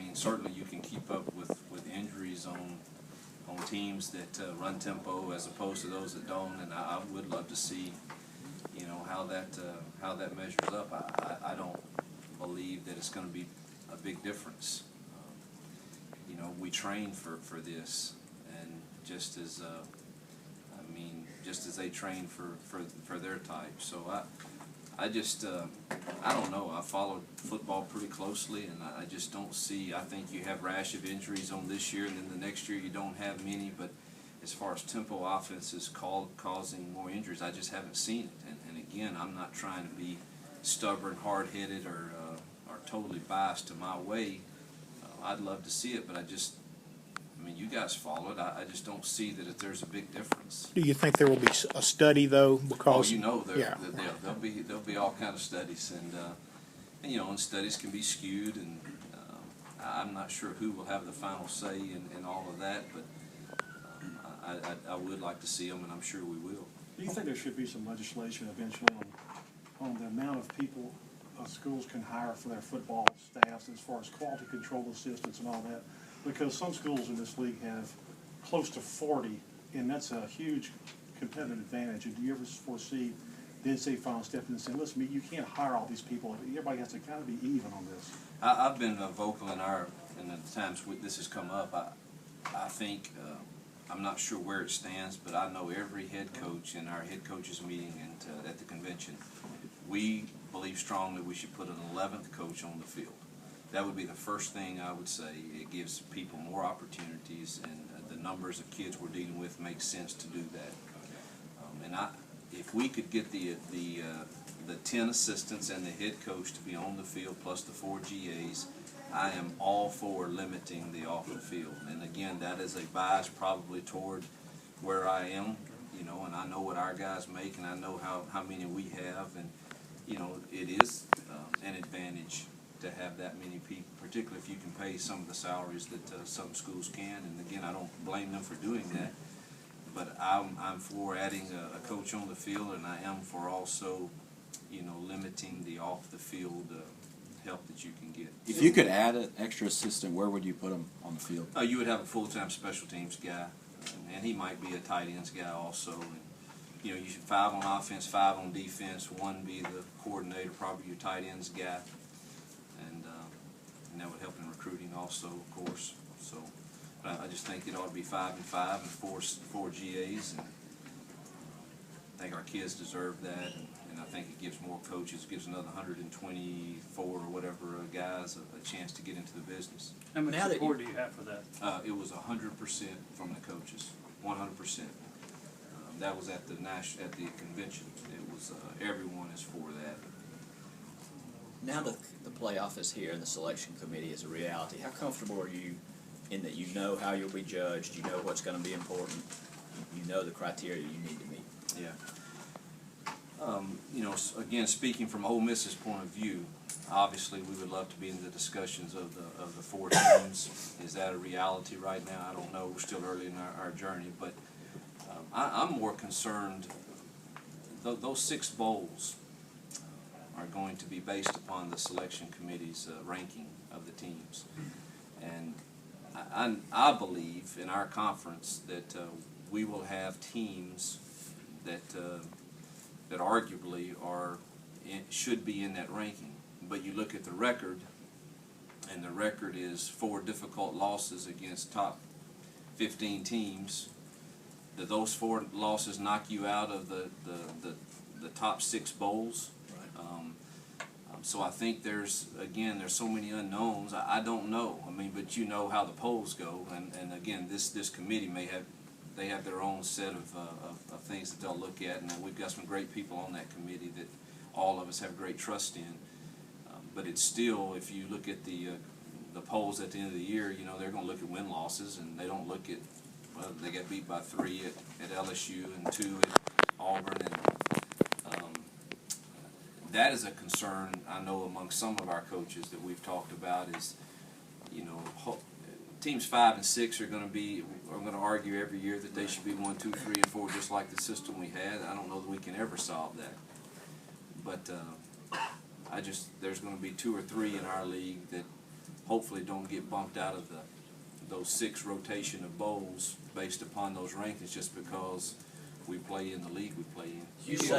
mean, certainly you can keep up with injuries on teams that run tempo as opposed to those that don't, and I would love to see, you know, how that measures up. I don't believe that it's going to be a big difference. You know, we train for this, and just as just as they train for their type. So I just I don't know. I followed football pretty closely, and I just don't see. I think you have rash of injuries on this year, and then the next year you don't have many. But as far as tempo offenses causing more injuries, I just haven't seen it. And again, I'm not trying to be stubborn, hard-headed, or totally biased to my way. I'd love to see it, but I mean, you guys follow it. I just don't see that there's a big difference. Do you think there will be a study though? Because you know, there'll be all kind of studies, and you know, and studies can be skewed, and I'm not sure who will have the final say in all of that, but I would like to see them, and I'm sure we will. Do you think there should be some legislation eventually on the amount of people schools can hire for their football staffs as far as quality control assistants and all that? Because some schools in this league have close to 40, and that's a huge competitive advantage. And do you ever foresee the NCAA final stepping in and saying, listen, you can't hire all these people. Everybody has to kind of be even on this. I've been vocal in the times this has come up. I think I'm not sure where it stands, but I know every head coach in our head coaches meeting and at the convention, we believe strongly we should put an 11th coach on the field. That would be the first thing I would say. It gives people more opportunities, and the numbers of kids we're dealing with makes sense to do that. If we could get the 10 assistants and the head coach to be on the field plus the 4 GAs, I am all for limiting the off the field. And again, that is a bias probably toward where I am, you know, and I know what our guys make, and I know how many we have, and you know, it is an advantage to have that many people, particularly if you can pay some of the salaries that some schools can. And again, I don't blame them for doing that, but I'm for adding a coach on the field, and I am for also, you know, limiting the off the field help that you can get. If you could add an extra assistant, where would you put him on the field? You would have a full-time special teams guy, and he might be a tight ends guy also. And, you know, you should 5 on offense, 5 on defense, 1 be the coordinator, probably your tight ends guy, and that would help in recruiting also, of course. So I just think it ought to be 5 and 5 and 4 GAs, and I think our kids deserve that, and I think it gives more coaches, gives another 124 or whatever guys a chance to get into the business. How much support do you have for that? It was 100% from the coaches, 100%. That was at the convention. It was everyone is for that. Now that the playoff is here and the selection committee is a reality, how comfortable are you in that you know how you'll be judged, you know what's going to be important, you know the criteria you need to meet? Yeah. You know, again, speaking from Ole Miss's point of view, obviously we would love to be in the discussions of the 4 teams. Is that a reality right now? I don't know. We're still early in our journey, but I'm more concerned. Those 6 bowls are going to be based upon the selection committee's ranking of the teams, and I believe in our conference that we will have teams that arguably should be in that ranking. But you look at the record, and the record is 4 difficult losses against top 15 teams. Those 4 losses knock you out of the top 6 bowls. So I think there's so many unknowns. I don't know. I mean, but you know how the polls go, and again, this committee they have their own set of things that they'll look at, and we've got some great people on that committee that all of us have great trust in. But it's still, if you look at the polls at the end of the year, you know, they're going to look at win-losses, and they don't look at, well, they got beat by 3 at LSU and 2 at Auburn, and that is a concern I know among some of our coaches that we've talked about is, you know, teams 5 and 6 are going to argue every year that they should be 1, 2, 3, and 4, just like the system we had. I don't know that we can ever solve that, but there's going to be 2 or 3 in our league that hopefully don't get bumped out of those 6 rotation of bowls based upon those rankings just because we play in the league we play in. You say